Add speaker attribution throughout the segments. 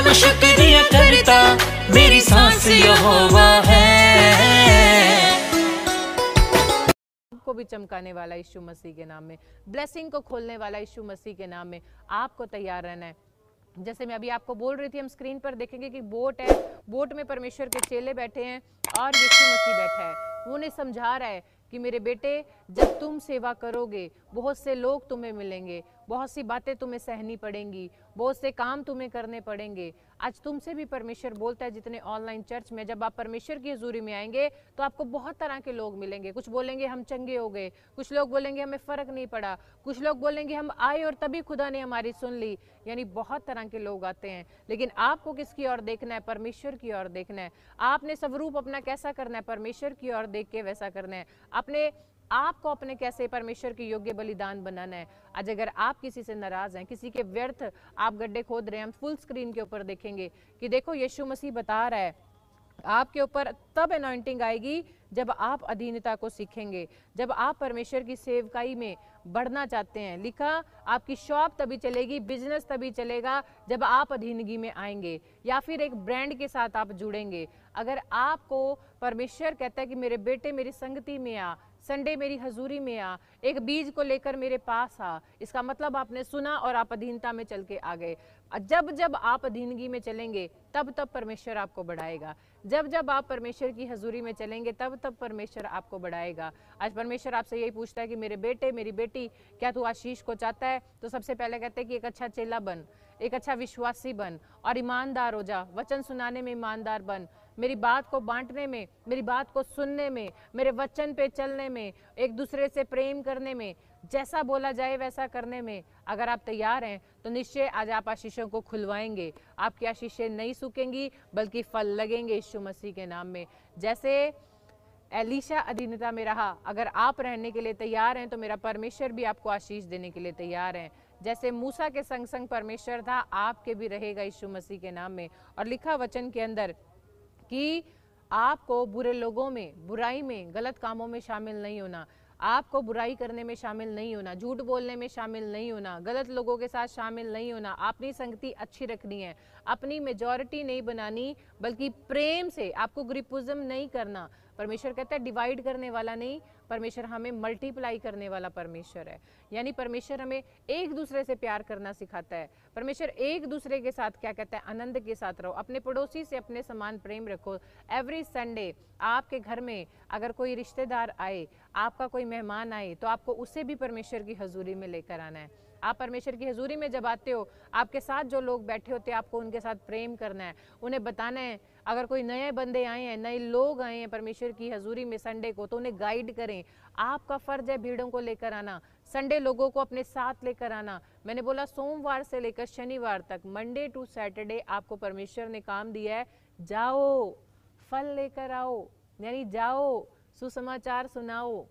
Speaker 1: को शुक्रिया करता, मेरी सांस यहोवा है।
Speaker 2: को भी चमकाने वाला यीशु मसीह के नाम में, ब्लेसिंग को खोलने वाला यीशु मसीह के नाम में आपको तैयार रहना है। जैसे मैं अभी आपको बोल रही थी, हम स्क्रीन पर देखेंगे कि बोट है, बोट में परमेश्वर के चेले बैठे हैं और यीशु मसीह बैठा है। वो उन्हें समझा रहा है कि मेरे बेटे, जब तुम सेवा करोगे बहुत से लोग तुम्हें मिलेंगे, बहुत सी बातें तुम्हें सहनी पड़ेंगी, बहुत से काम तुम्हें करने पड़ेंगे। आज तुमसे भी परमेश्वर बोलता है, जितने ऑनलाइन चर्च में जब आप परमेश्वर की हजूरी में आएंगे तो आपको बहुत तरह के लोग मिलेंगे। कुछ बोलेंगे हम चंगे हो गए, कुछ लोग बोलेंगे हमें फर्क नहीं पड़ा, कुछ लोग बोलेंगे हम आए और तभी खुदा ने हमारी सुन ली। यानी बहुत तरह के लोग आते हैं, लेकिन आपको किसकी ओर देखना है? परमेश्वर की ओर देखना है। आपने स्वरूप अपना कैसा करना है? परमेश्वर की ओर देख के वैसा करना है। अपने आपको अपने कैसे परमेश्वर के योग्य बलिदान बनाना है। आज अगर आप किसी से नाराज हैं, किसी के व्यर्थ आप गड्ढे खोद रहे हैं, हम फुल स्क्रीन के ऊपर देखेंगे कि देखो यीशु मसीह बता रहा है आपके ऊपर तब अनॉइंटिंग आएगी जब आप अधीनता को सीखेंगे, जब आप परमेश्वर की सेवकाई में बढ़ना चाहते हैं। लिखा, आपकी शॉप तभी चलेगी, बिजनेस तभी चलेगा जब आप अधीनगी में आएंगे या फिर एक ब्रांड के साथ आप जुड़ेंगे। अगर आपको परमेश्वर कहता है कि मेरे बेटे मेरी संगति में आ, संडे मेरी हजूरी में आ, एक बीज को लेकर मेरे पास आ, इसका मतलब आपने सुना और आप अधीनता में चल के आ गए। जब जब आप अधीनगी में चलेंगे तब तब परमेश्वर आपको बढ़ाएगा। जब जब आप परमेश्वर की हजूरी में चलेंगे तब तब परमेश्वर आपको बढ़ाएगा। आज परमेश्वर आपसे यही पूछता है कि मेरे बेटे मेरी बेटी, क्या तू आशीष को चाहता है? तो सबसे पहले कहते हैं कि एक अच्छा चेला बन, एक अच्छा विश्वासी बन और ईमानदार हो जा। वचन सुनाने में ईमानदार बन, मेरी बात को बांटने में, मेरी बात को सुनने में, मेरे वचन पे चलने में, एक दूसरे से प्रेम करने में, जैसा बोला जाए वैसा करने में अगर आप तैयार हैं तो निश्चय आज आप आशीषों को खुलवाएंगे। आपकी आशीषें नहीं सूखेंगी बल्कि फल लगेंगे यीशु मसीह के नाम में। जैसे एलीशा अधीनता में रहा, अगर आप रहने के लिए तैयार हैं तो मेरा परमेश्वर भी आपको आशीष देने के लिए तैयार है। जैसे मूसा के संग संग परमेश्वर था, आपके भी रहेगा यीशु मसीह के नाम में। और लिखा वचन के अंदर कि आपको बुरे लोगों में, बुराई में, गलत कामों में शामिल नहीं होना, आपको बुराई करने में शामिल नहीं होना, झूठ बोलने में शामिल नहीं होना, गलत लोगों के साथ शामिल नहीं होना। अपनी संगति अच्छी रखनी है, अपनी मेजॉरिटी नहीं बनानी बल्कि प्रेम से। आपको ग्रुपिज्म नहीं करना। परमेश्वर कहता है डिवाइड करने वाला नहीं, परमेश्वर हमें मल्टीप्लाई करने वाला परमेश्वर है। यानी परमेश्वर हमें एक दूसरे से प्यार करना सिखाता है। परमेश्वर एक दूसरे के साथ क्या कहता है? आनंद के साथ रहो, अपने पड़ोसी से अपने समान प्रेम रखो। एवरी संडे आपके घर में अगर कोई रिश्तेदार आए, आपका कोई मेहमान आए, तो आपको उसे भी परमेश्वर की हजूरी में लेकर आना है। आप परमेश्वर की हजूरी में जब आते हो, आपके साथ जो लोग बैठे होते हैं आपको उनके साथ प्रेम करना है, उन्हें बताना है। अगर कोई नए बंदे आए हैं, नए लोग आए हैं परमेश्वर की हजूरी में संडे को, तो उन्हें गाइड करें। आपका फर्ज है भीड़ों को लेकर आना, संडे लोगों को अपने साथ लेकर आना। मैंने बोला सोमवार से लेकर शनिवार तक, मंडे टू सैटरडे आपको परमेश्वर ने काम दिया है, जाओ फल लेकर आओ, यानी जाओ सुसमाचार सुनाओ,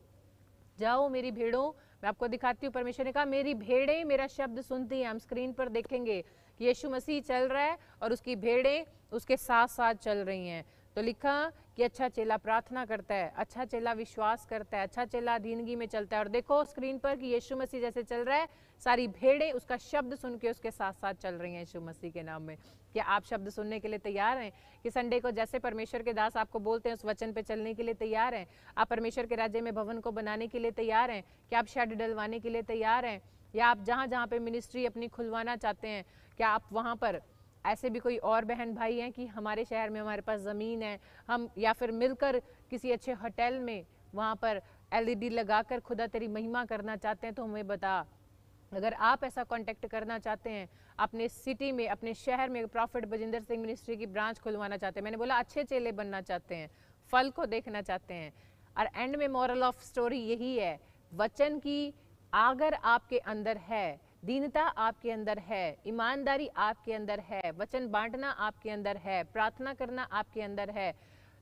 Speaker 2: जाओ मेरी भेड़ों। मैं आपको दिखाती हूँ, परमेश्वर ने कहा मेरी भेड़ें मेरा शब्द सुनती हैं। हम स्क्रीन पर देखेंगे कि यीशु मसीह चल रहा है और उसकी भेड़ें उसके साथ साथ चल रही हैं। तो लिखा कि अच्छा चेला प्रार्थना करता है, अच्छा चेला विश्वास करता है, अच्छा चेला अधीनगी में चलता है। और देखो स्क्रीन पर कि यीशु मसीह जैसे चल रहा है, सारी भेड़ें उसका शब्द सुन के उसके साथ साथ चल रही हैं यीशु मसीह के नाम में। क्या आप शब्द सुनने के लिए तैयार हैं कि संडे को जैसे परमेश्वर के दास आपको बोलते हैं उस वचन पे चलने के लिए तैयार हैं? आप परमेश्वर के राज्य में भवन को बनाने के लिए तैयार हैं? क्या आप शेड डलवाने के लिए तैयार हैं? या आप जहाँ जहाँ पे मिनिस्ट्री अपनी खुलवाना चाहते हैं, क्या आप वहाँ पर ऐसे भी कोई और बहन भाई हैं कि हमारे शहर में हमारे पास ज़मीन है, हम या फिर मिलकर किसी अच्छे होटल में वहाँ पर LED लगाकर खुदा तेरी महिमा करना चाहते हैं, तो हमें बता। अगर आप ऐसा कांटेक्ट करना चाहते हैं, अपने सिटी में, अपने शहर में प्रॉफिट बजिंदर सिंह मिनिस्ट्री की ब्रांच खुलवाना चाहते हैं, मैंने बोला अच्छे चेले बनना चाहते हैं, फल को देखना चाहते हैं, और एंड में मॉरल ऑफ स्टोरी यही है, वचन की अगर आपके अंदर है, दीनता आपके अंदर है, ईमानदारी आपके अंदर है, वचन बांटना आपके अंदर है, प्रार्थना करना आपके अंदर है,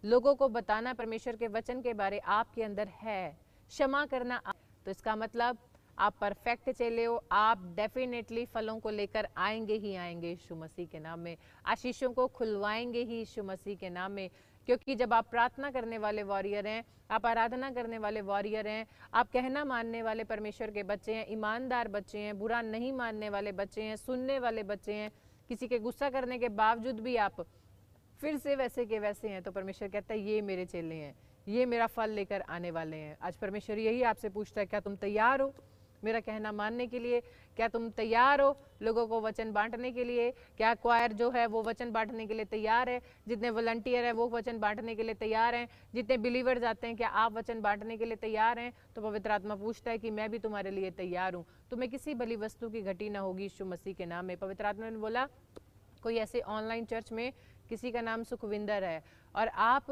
Speaker 2: लोगों को बताना परमेश्वर के वचन के बारे आपके अंदर है, क्षमा करना, तो इसका मतलब आप परफेक्ट चेले हो। आप डेफिनेटली फलों को लेकर आएंगे ही आएंगे यीशु मसीह के नाम में, आशीषों को खुलवाएंगे ही यीशु मसीह के नाम में। क्योंकि जब आप प्रार्थना करने वाले वॉरियर हैं, आप आराधना करने वाले वॉरियर हैं, आप कहना मानने वाले परमेश्वर के बच्चे हैं, ईमानदार बच्चे हैं, बुरा नहीं मानने वाले बच्चे हैं, सुनने वाले बच्चे हैं, किसी के गुस्सा करने के बावजूद भी आप फिर से वैसे के वैसे हैं, तो परमेश्वर कहता है ये मेरे चेले हैं, ये मेरा फल लेकर आने वाले हैं। आज परमेश्वर यही आपसे पूछता है, क्या तुम तैयार हो मेरा कहना मानने के लिए? क्या तुम तैयार हो लोगों को वचन बांटने के लिए? क्या क्वायर जो है वो वचन बांटने के लिए तैयार है? जितने वॉलंटियर है वो वचन बांटने के लिए तैयार हैं? जितने बिलीवर्स आते हैं, क्या आप वचन बांटने के लिए तैयार हैं? तो पवित्र आत्मा पूछता है कि मैं भी तुम्हारे लिए तैयार हूँ। तुम्हें किसी बली वस्तु की घटी ना होगी यीशु मसीह के नाम में। पवित्र आत्मा ने बोला कोई ऐसे ऑनलाइन चर्च में किसी का नाम सुखविंदर है और आप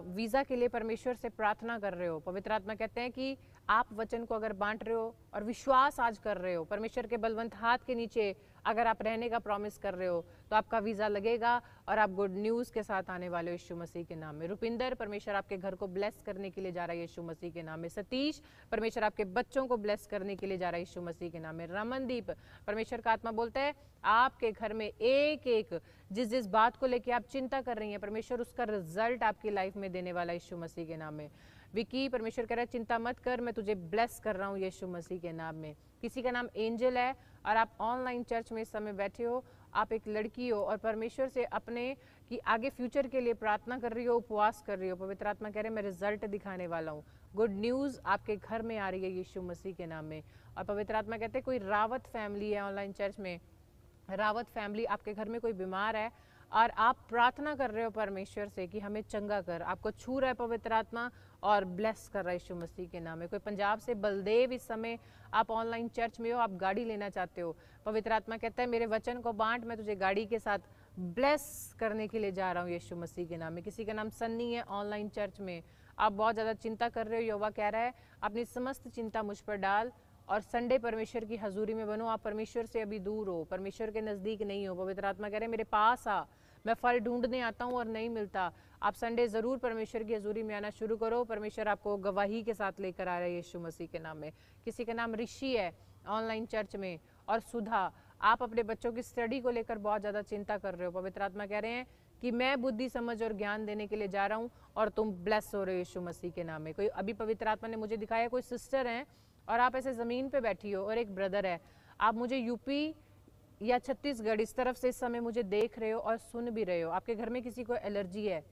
Speaker 2: वीज़ा के लिए परमेश्वर से प्रार्थना कर रहे हो। पवित्र आत्मा कहते हैं कि आप वचन को अगर बांट रहे हो और विश्वास आज कर रहे हो, परमेश्वर के बलवंत हाथ के नीचे अगर आप रहने का प्रॉमिस कर रहे हो, तो आपका वीज़ा लगेगा और आप गुड न्यूज़ के साथ आने वाले हो यीशु मसीह के नाम में। रुपिंदर, परमेश्वर आपके घर को ब्लेस करने के लिए जा रहा है यीशु मसीह के नाम में। सतीश, परमेश्वर आपके बच्चों को ब्लेस करने के लिए जा रहा है यीशु मसीह के नाम में। रमनदीप, परमेश्वर का आत्मा बोलता है आपके घर में एक एक जिस बात को लेकर आप चिंता कर रही हैं, परमेश्वर उसका रिजल्ट आपकी लाइफ में देने वाला यीशु मसीह के नाम में। विकी, परमेश्वर कह रहा है चिंता मत कर, मैं तुझे ब्लेस कर रहा हूँ यीशु मसीह के नाम में। किसी का नाम एंजल है और आप ऑनलाइन चर्च में इस समय बैठे हो, आप एक लड़की हो और परमेश्वर से अपने कि आगे फ्यूचर के लिए प्रार्थना कर रही हो, उपवास कर रही हो। पवित्र आत्मा कह रहे हैं मैं रिजल्ट दिखाने वाला हूँ। गुड न्यूज़ आपके घर में आ रही है यीशु मसीह के नाम में। और पवित्र आत्मा कहते हैं कोई रावत फैमिली है ऑनलाइन चर्च में, रावत फैमिली, आपके घर में कोई बीमार है और आप प्रार्थना कर रहे हो परमेश्वर से कि हमें चंगा कर, आपको छू रहा है पवित्र आत्मा और ब्लेस कर रहा है यीशु मसीह के नाम में। कोई पंजाब से बलदेव, इस समय आप ऑनलाइन चर्च में हो, आप गाड़ी लेना चाहते हो, पवित्र आत्मा कहता है मेरे वचन को बांट, मैं तुझे गाड़ी के साथ ब्लेस करने के लिए जा रहा हूँ यीशु मसीह के नाम में। किसी का नाम सन्नी है ऑनलाइन चर्च में, आप बहुत ज़्यादा चिंता कर रहे हो, यहोवा कह रहा है अपनी समस्त चिंता मुझ पर डाल और संडे परमेश्वर की हजूरी में बनो। आप परमेश्वर से अभी दूर हो, परमेश्वर के नज़दीक नहीं हो। पवित्र आत्मा कह रहे हैं मेरे पास आ, मैं फल ढूंढने आता हूँ और नहीं मिलता। आप संडे ज़रूर परमेश्वर की हजूरी में आना शुरू करो, परमेश्वर आपको गवाही के साथ लेकर आ रहा है यीशु मसीह के नाम में। किसी का नाम ऋषि है ऑनलाइन चर्च में और सुधा, आप अपने बच्चों की स्टडी को लेकर बहुत ज़्यादा चिंता कर रहे हो। पवित्र आत्मा कह रहे हैं कि मैं बुद्धि समझ और ज्ञान देने के लिए जा रहा हूँ और तुम ब्लेस हो रहे हो यीशु मसीह के नाम में। कोई अभी पवित्र आत्मा ने मुझे दिखाया कोई सिस्टर हैं और आप ऐसे ज़मीन पे बैठी हो और एक ब्रदर है, आप मुझे यूपी या छत्तीसगढ़ इस तरफ से इस समय मुझे देख रहे हो और सुन भी रहे हो। आपके घर में किसी को एलर्जी है,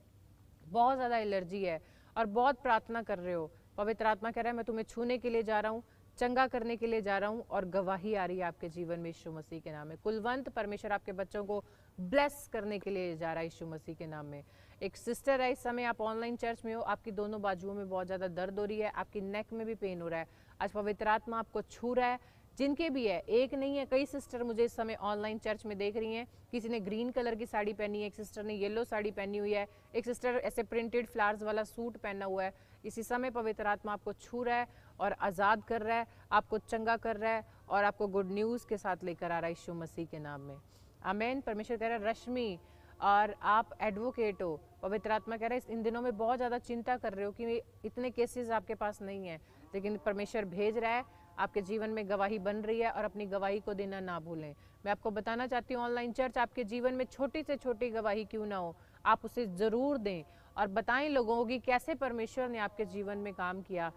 Speaker 2: बहुत ज़्यादा एलर्जी है और बहुत प्रार्थना कर रहे हो। पवित्र आत्मा कह रहा है मैं तुम्हें छूने के लिए जा रहा हूँ, चंगा करने के लिए जा रहा हूँ और गवाही आ रही है आपके जीवन में यीशु मसीह के नाम में। कुलवंत, परमेश्वर आपके बच्चों को ब्लेस करने के लिए जा रहा है यीशु मसीह के नाम में। एक सिस्टर है, इस समय आप ऑनलाइन चर्च में हो, आपकी दोनों बाजुओं में बहुत ज़्यादा दर्द हो रही है, आपकी नेक में भी पेन हो रहा है। आज पवित्र आत्मा आपको छू रहा है, जिनके भी है, एक नहीं है कई सिस्टर मुझे इस समय ऑनलाइन चर्च में देख रही हैं। किसी ने ग्रीन कलर की साड़ी पहनी है, एक सिस्टर ने येलो साड़ी पहनी हुई है, एक सिस्टर ऐसे प्रिंटेड फ्लावर्स वाला सूट पहना हुआ है। इसी समय पवित्र आत्मा आपको छू रहा है और आज़ाद कर रहा है, आपको चंगा कर रहा है और आपको गुड न्यूज़ के साथ लेकर आ रहा है यीशु मसीह के नाम में। आमीन। परमेश्वर कह रहा है रश्मि, और आप एडवोकेट हो, पवित्र आत्मा कह रहा है इन दिनों में बहुत ज़्यादा चिंता कर रहे हो कि इतने केसेस आपके पास नहीं है, लेकिन परमेश्वर भेज रहा है, आपके जीवन में गवाही बन रही है और अपनी गवाही को देना ना भूलें। मैं आपको बताना चाहती हूँ ऑनलाइन चर्च आपके जीवन में छोटी से छोटी गवाही क्यों ना हो, आप उसे ज़रूर दें और बताएं लोगों को कि कैसे परमेश्वर ने आपके जीवन में काम किया।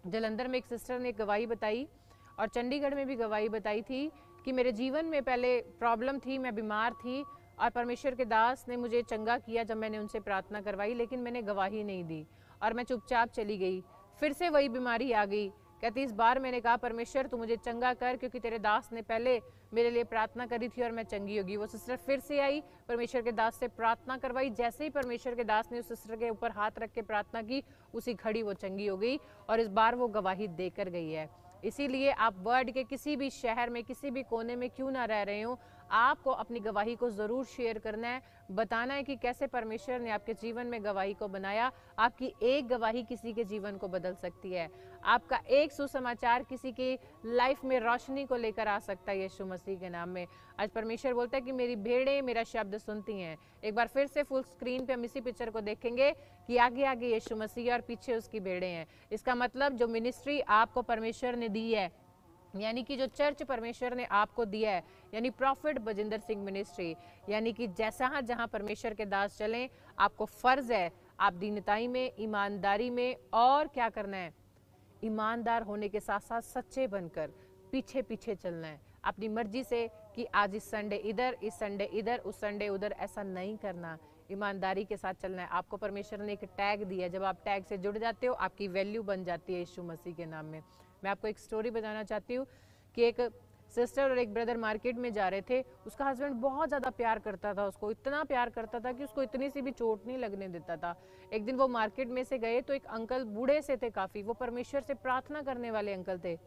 Speaker 2: जलंधर में एक सिस्टर ने एक गवाही बताई और चंडीगढ़ में भी गवाही बताई थी कि मेरे जीवन में पहले प्रॉब्लम थी, मैं बीमार थी और परमेश्वर के दास ने मुझे चंगा किया जब मैंने उनसे प्रार्थना करवाई, लेकिन मैंने गवाही नहीं दी और मैं चुपचाप चली गई। फिर से वही बीमारी आ गई। कहती इस बार मैंने कहा परमेश्वर तू मुझे चंगा कर, क्योंकि तेरे दास ने पहले मेरे लिए प्रार्थना करी थी और मैं चंगी होगी। वो सिस्टर फिर से आई, परमेश्वर के दास से प्रार्थना करवाई, जैसे ही परमेश्वर के दास ने उस सिस्टर के ऊपर हाथ रख के प्रार्थना की, उसी घड़ी वो चंगी हो गई और इस बार वो गवाही देकर गई है। इसीलिए आप वर्ल्ड के किसी भी शहर में, किसी भी कोने में क्यों ना रह रहे हो, आपको अपनी गवाही को ज़रूर शेयर करना है, बताना है कि कैसे परमेश्वर ने आपके जीवन में गवाही को बनाया। आपकी एक गवाही किसी के जीवन को बदल सकती है, आपका एक सुसमाचार किसी की लाइफ में रोशनी को लेकर आ सकता है यीशु मसीह के नाम में। आज परमेश्वर बोलता है कि मेरी भेड़ें मेरा शब्द सुनती हैं। एक बार फिर से फुल स्क्रीन पे हम इसी पिक्चर को देखेंगे कि आगे आगे यीशु मसीह और पीछे उसकी भेड़ें हैं। इसका मतलब जो मिनिस्ट्री आपको परमेश्वर ने दी है, यानी कि जो चर्च परमेश्वर ने आपको दिया है, यानी प्रॉफिट बजिंदर सिंह मिनिस्ट्री, यानी कि जैसा जहां परमेश्वर के दास चलें, आपको फर्ज है आप दीनताई में, ईमानदारी में, और क्या करना है, ईमानदार होने के साथ साथ सच्चे बनकर पीछे पीछे चलना है। अपनी मर्जी से कि आज इस संडे इधर, इस संडे इधर, उस संडे उधर, ऐसा नहीं करना। ईमानदारी के साथ चलना है। आपको परमेश्वर ने एक टैग दिया, जब आप टैग से जुड़ जाते हो आपकी वैल्यू बन जाती है यीशु मसीह के नाम में। मैं आपको एक स्टोरी बताना चाहती हूँ कि एक सिस्टर और एक ब्रदर मार्केट में जा रहे थे। उसका हस्बैंड बहुत ज़्यादा प्यार करता था उसको, इतना प्यार करता था कि उसको इतनी सी भी चोट नहीं लगने देता था। एक दिन वो मार्केट में से गए तो एक अंकल बूढ़े से थे काफ़ी, वो परमेश्वर से प्रार्थना करने वाले अंकल थे।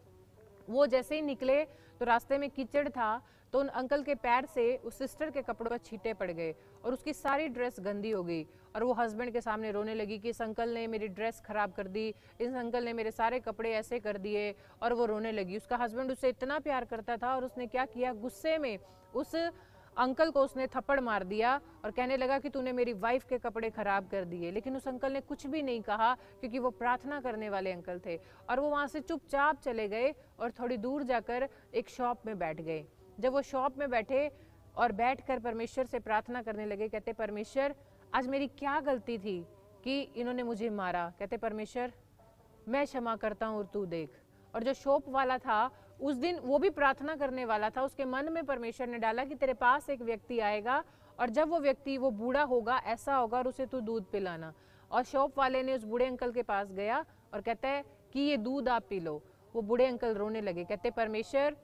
Speaker 2: वो जैसे ही निकले तो रास्ते में कीचड़ था, तो उन अंकल के पैर से उस सिस्टर के कपड़ों पर छींटे पड़ गए और उसकी सारी ड्रेस गंदी हो गई। और वो हस्बैंड के सामने रोने लगी कि इस अंकल ने मेरी ड्रेस खराब कर दी, इस अंकल ने मेरे सारे कपड़े ऐसे कर दिए, और वो रोने लगी। उसका हस्बैंड उससे इतना प्यार करता था और उसने क्या किया, गुस्से में उस अंकल को उसने थप्पड़ मार दिया और कहने लगा कि तूने मेरी वाइफ के कपड़े खराब कर दिए। लेकिन उस अंकल ने कुछ भी नहीं कहा क्योंकि वो प्रार्थना करने वाले अंकल थे। और वो वहाँ से चुपचाप चले गए और थोड़ी दूर जाकर एक शॉप में बैठ गए। जब वो शॉप में बैठे और बैठकर परमेश्वर से प्रार्थना करने लगे, कहते परमेश्वर आज मेरी क्या गलती थी कि इन्होंने मुझे मारा। कहते परमेश्वर मैं क्षमा करता हूँ और तू देख। और जो शॉप वाला था उस दिन वो भी प्रार्थना करने वाला था। उसके मन में परमेश्वर ने डाला कि तेरे पास एक व्यक्ति आएगा और जब वो व्यक्ति वो बूढ़ा होगा ऐसा होगा और उसे तू दूध पिलाना। और शॉप वाले ने उस बूढ़े अंकल के पास गया और कहता है कि ये दूध आप पी लो। वो बूढ़े अंकल रोने लगे, कहते परमेश्वर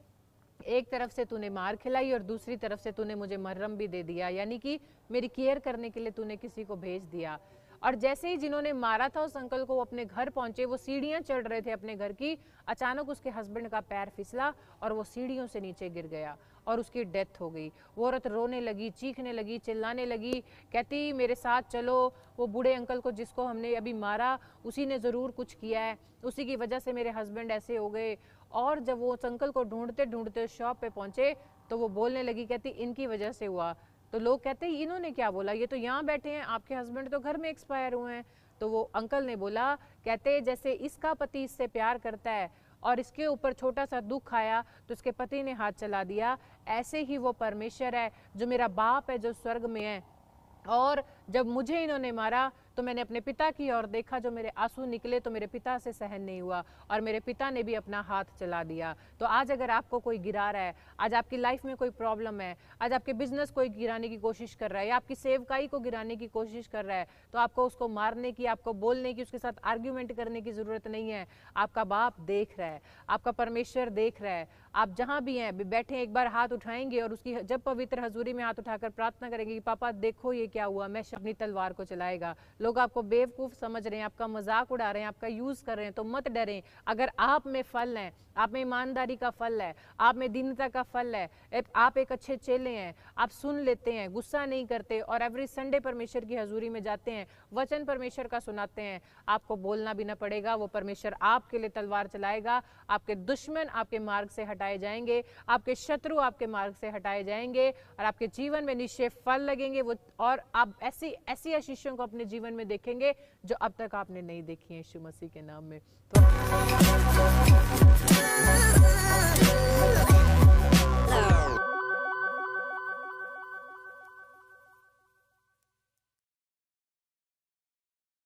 Speaker 2: एक तरफ से तूने मार खिलाई और दूसरी तरफ से तूने मुझे मरहम भी दे दिया, यानी कि मेरी केयर करने के लिए तूने किसी को भेज दिया। और जैसे ही जिन्होंने मारा था उस अंकल को, वो अपने घर पहुंचे, वो सीढ़ियां चढ़ रहे थे अपने घर की, अचानक उसके हस्बैंड का पैर फिसला और वो सीढ़ियों से नीचे गिर गया और उसकी डेथ हो गई। वो औरत रोने लगी, चीखने लगी, चिल्लाने लगी, कहती मेरे साथ चलो, वो बूढ़े अंकल को जिसको हमने अभी मारा उसी ने ज़रूर कुछ किया है, उसी की वजह से मेरे हस्बैंड ऐसे हो गए। और जब वो उस अंकल को ढूंढते ढूंढते शॉप पे पहुंचे तो वो बोलने लगी, कहती इनकी वजह से हुआ। तो लोग कहते हैं इन्होंने क्या बोला, ये तो यहाँ बैठे हैं, आपके हस्बैंड तो घर में एक्सपायर हुए हैं। तो वो अंकल ने बोला, कहते जैसे इसका पति इससे प्यार करता है और इसके ऊपर छोटा सा दुख आया तो इसके पति ने हाथ चला दिया, ऐसे ही वो परमेश्वर है जो मेरा बाप है जो स्वर्ग में है। और जब मुझे इन्होंने मारा तो मैंने अपने पिता की ओर देखा, जो मेरे आंसू निकले तो मेरे पिता से सहन नहीं हुआ और मेरे पिता ने भी अपना हाथ चला दिया। तो आज अगर आपको कोई गिरा रहा है, आज आपकी लाइफ में कोई प्रॉब्लम है, आज आपके बिजनेस को गिराने की कोशिश कर रहा है या आपकी सेवकाई को गिराने की कोशिश कर रहा है, तो आपको उसको मारने की, आपको बोलने की, उसके साथ आर्ग्यूमेंट करने की ज़रूरत नहीं है। आपका बाप देख रहा है, आपका परमेश्वर देख रहा है। आप जहाँ भी हैं बैठे एक बार हाथ उठाएंगे और उसकी जब पवित्र हजूरी में हाथ उठाकर प्रार्थना करेंगे कि पापा देखो ये क्या हुआ, मैं अपनी तलवार को चलाएगा। लोग आपको बेवकूफ़ समझ रहे हैं, आपका मजाक उड़ा रहे हैं, आपका यूज़ कर रहे हैं, तो मत डरें। अगर आप में फल है, आप में ईमानदारी का फल है, आप में दीनता का फल है, आप एक अच्छे चेले हैं, आप सुन लेते हैं, गुस्सा नहीं करते और एवरी संडे परमेश्वर की हजूरी में जाते हैं, वचन परमेश्वर का सुनाते हैं, आपको बोलना भी ना पड़ेगा, वो परमेश्वर आपके लिए तलवार चलाएगा। आपके दुश्मन आपके मार्ग से हटाए जाएंगे, आपके शत्रु आपके मार्ग से हटाए जाएंगे और आपके जीवन में निश्चय फल लगेंगे वो, और आप ऐसी ऐसी आशीषों को अपने जीवन में देखेंगे जो अब तक आपने नहीं देखी है यीशु मसीह के नाम में। तो